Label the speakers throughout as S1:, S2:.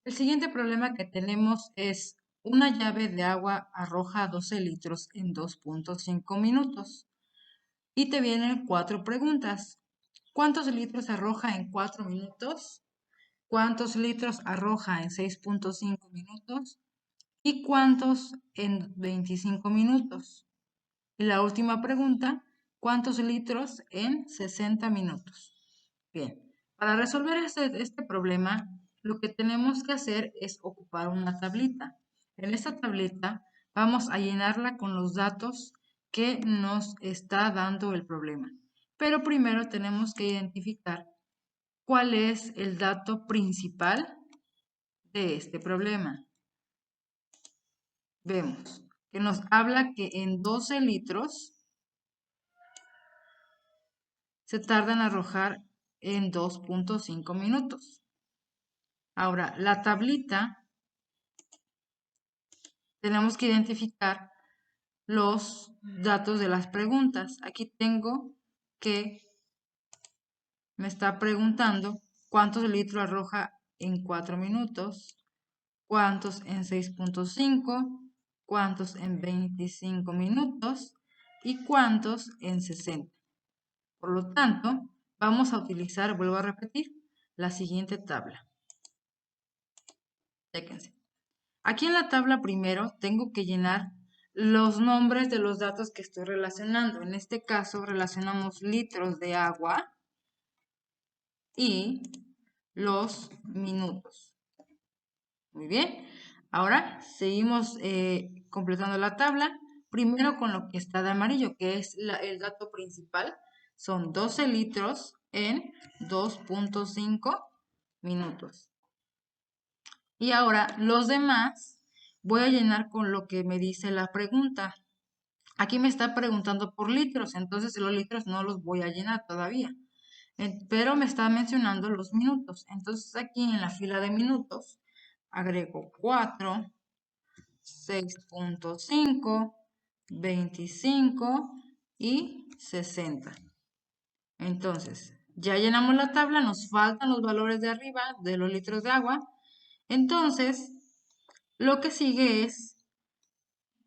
S1: El siguiente problema que tenemos es una llave de agua arroja 12 litros en 2.5 minutos. Y te vienen cuatro preguntas. ¿Cuántos litros arroja en 4 minutos? ¿Cuántos litros arroja en 6.5 minutos? ¿Y cuántos en 25 minutos? Y la última pregunta, ¿cuántos litros en 60 minutos? Bien, para resolver este problema, lo que tenemos que hacer es ocupar una tablita. En esta tablita vamos a llenarla con los datos que nos está dando el problema. Pero primero tenemos que identificar cuál es el dato principal de este problema. Vemos que nos habla que en 12 litros se tarda en arrojar en 2.5 minutos. Ahora, la tablita tenemos que identificar los datos de las preguntas. Aquí tengo que me está preguntando cuántos litros arroja en 4 minutos, cuántos en 6.5, cuántos en 25 minutos y cuántos en 60. Por lo tanto, vamos a utilizar, vuelvo a repetir, la siguiente tabla. Chéquense. Aquí en la tabla primero tengo que llenar los nombres de los datos que estoy relacionando. En este caso relacionamos litros de agua y los minutos. Muy bien. Ahora seguimos completando la tabla. Primero con lo que está de amarillo, que es el dato principal. Son 12 litros en 2.5 minutos. Y ahora los demás voy a llenar con lo que me dice la pregunta. Aquí me está preguntando por litros, entonces los litros no los voy a llenar todavía. Pero me está mencionando los minutos. Entonces aquí en la fila de minutos agrego 4, 6.5, 25 y 60. Entonces, ya llenamos la tabla, nos faltan los valores de arriba de los litros de agua. Entonces, lo que sigue es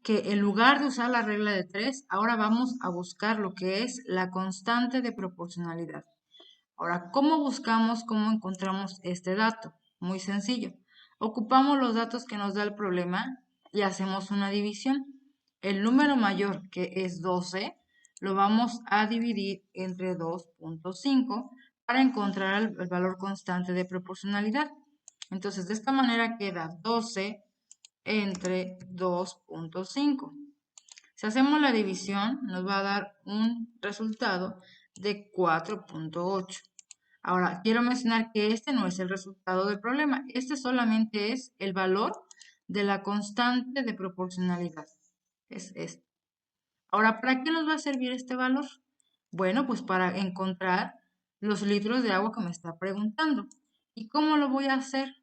S1: que en lugar de usar la regla de 3, ahora vamos a buscar lo que es la constante de proporcionalidad. Ahora, cómo encontramos este dato? Muy sencillo. Ocupamos los datos que nos da el problema y hacemos una división. El número mayor, que es 12, lo vamos a dividir entre 2.5 para encontrar el valor constante de proporcionalidad. Entonces, de esta manera queda 12 entre 2.5. Si hacemos la división, nos va a dar un resultado de 4.8. Ahora, quiero mencionar que este no es el resultado del problema. Este solamente es el valor de la constante de proporcionalidad. Es este. Ahora, ¿para qué nos va a servir este valor? Bueno, pues para encontrar los litros de agua que me está preguntando. ¿Y cómo lo voy a hacer?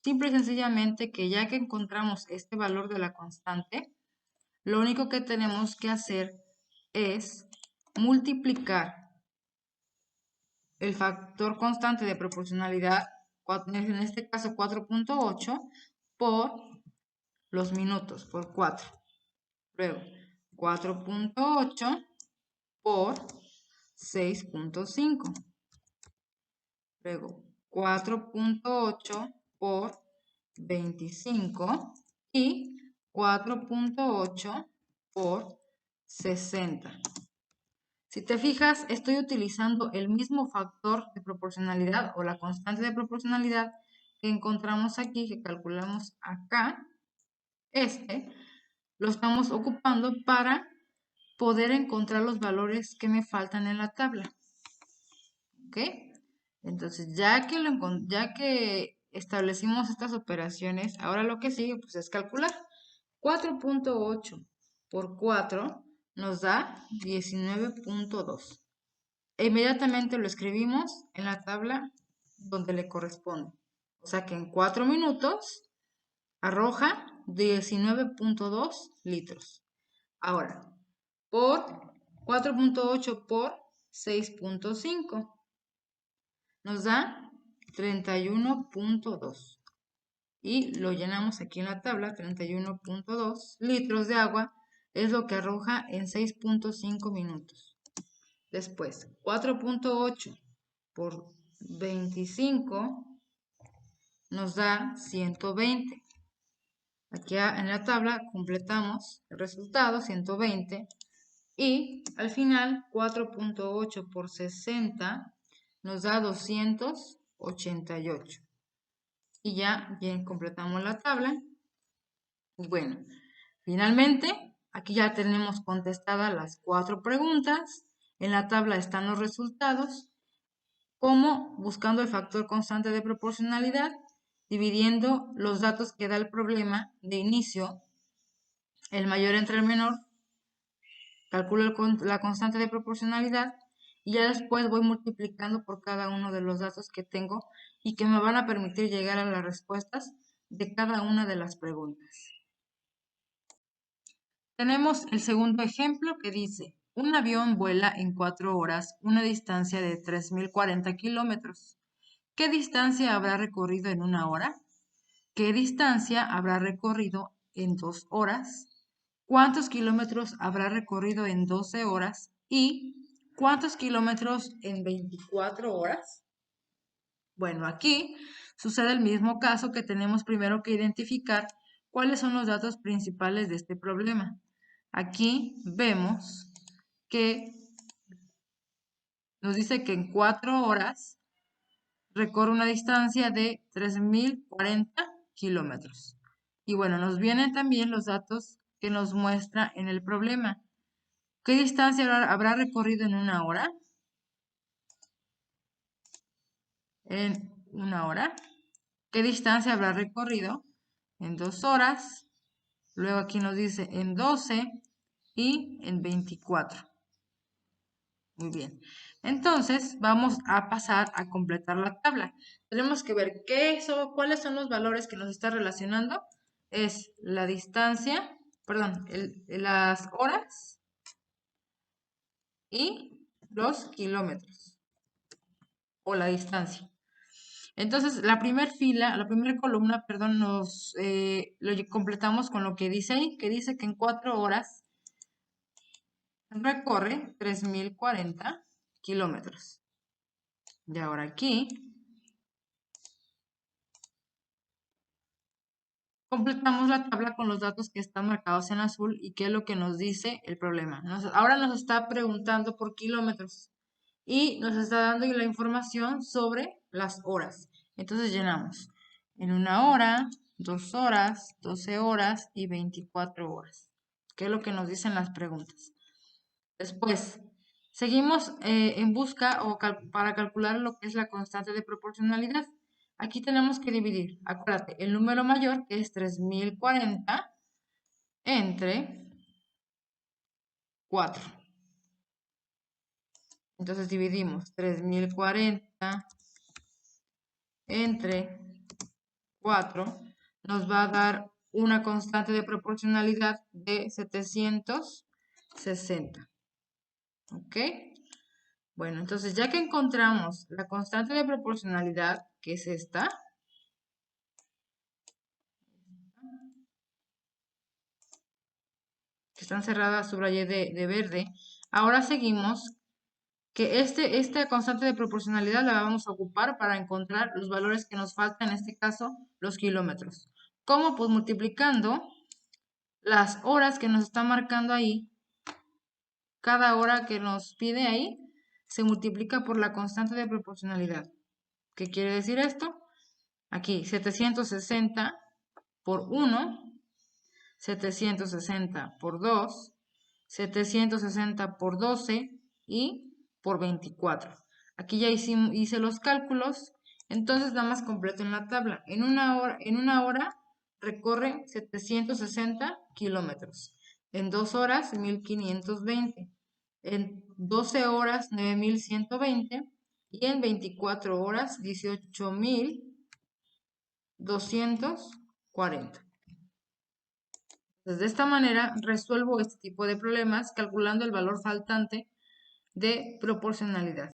S1: Simple y sencillamente que ya que encontramos este valor de la constante, lo único que tenemos que hacer es multiplicar el factor constante de proporcionalidad, en este caso 4.8, por los minutos, por 4. Luego, 4.8 por 6.5. Luego, 4.8 por 25 y 4.8 por 60. Si te fijas, estoy utilizando el mismo factor de proporcionalidad o la constante de proporcionalidad que encontramos aquí, que calculamos acá. Lo estamos ocupando para poder encontrar los valores que me faltan en la tabla. ¿Ok? Entonces, ya que establecimos estas operaciones, ahora lo que sigue pues, es calcular. 4.8 por 4 nos da 19.2. E inmediatamente lo escribimos en la tabla donde le corresponde. O sea que en 4 minutos arroja 19.2 litros. Ahora, por 4.8 por 6.5 nos da 31.2. y lo llenamos aquí en la tabla. 31.2 litros de agua es lo que arroja en 6.5 minutos. Después, 4.8 por 25 nos da 120. Aquí en la tabla completamos el resultado, 120. Y al final, 4.8 por 60 nos da 288. Y ya bien completamos la tabla. Y bueno, finalmente, aquí ya tenemos contestadas las 4 preguntas. En la tabla están los resultados, como buscando el factor constante de proporcionalidad, dividiendo los datos que da el problema de inicio, el mayor entre el menor, calculo la constante de proporcionalidad y ya después voy multiplicando por cada uno de los datos que tengo y que me van a permitir llegar a las respuestas de cada una de las preguntas. Tenemos el segundo ejemplo que dice, un avión vuela en 4 horas una distancia de 3.040 kilómetros. ¿Qué distancia habrá recorrido en 1 hora? ¿Qué distancia habrá recorrido en 2 horas? ¿Cuántos kilómetros habrá recorrido en 12 horas? ¿Y cuántos kilómetros en 24 horas? Bueno, aquí sucede el mismo caso que tenemos primero que identificar cuáles son los datos principales de este problema. Aquí vemos que nos dice que en 4 horas recorre una distancia de 3.040 kilómetros. Y bueno, nos vienen también los datos que nos muestra en el problema. ¿Qué distancia habrá recorrido en 1 hora? En 1 hora. ¿Qué distancia habrá recorrido en 2 horas? Luego aquí nos dice en 12 y en 24. Muy bien. Entonces vamos a pasar a completar la tabla. Tenemos que ver cuáles son los valores que nos está relacionando. Es la distancia, perdón, las horas y los kilómetros o la distancia. Entonces, la primera columna, perdón, lo completamos con lo que dice ahí, que dice que en 4 horas recorre 3.040 kilómetros. Y ahora aquí completamos la tabla con los datos que están marcados en azul y qué es lo que nos dice el problema. Ahora nos está preguntando por kilómetros y nos está dando la información sobre las horas. Entonces llenamos en 1 hora, 2 horas, 12 horas y 24 horas. ¿Qué es lo que nos dicen las preguntas? Después, seguimos en busca para calcular lo que es la constante de proporcionalidad. Aquí tenemos que dividir, acuérdate, el número mayor, que es 3.040, entre 4. Entonces dividimos 3.040 entre 4, nos va a dar una constante de proporcionalidad de 760. ¿Ok? Bueno, entonces ya que encontramos la constante de proporcionalidad, que es esta, que están cerradas, subrayé de verde, ahora seguimos que esta constante de proporcionalidad la vamos a ocupar para encontrar los valores que nos faltan, en este caso, los kilómetros. ¿Cómo? Pues multiplicando las horas que nos está marcando ahí, cada hora que nos pide ahí, se multiplica por la constante de proporcionalidad. ¿Qué quiere decir esto? Aquí, 760 por 1, 760 por 2, 760 por 12 y por 24. Aquí ya hice los cálculos, entonces nada más completo en la tabla. En una hora recorre 760 kilómetros. En 2 horas, 1.520. En 12 horas, 9.120. Y en 24 horas, 18.240. Entonces, de esta manera resuelvo este tipo de problemas calculando el valor faltante de proporcionalidad.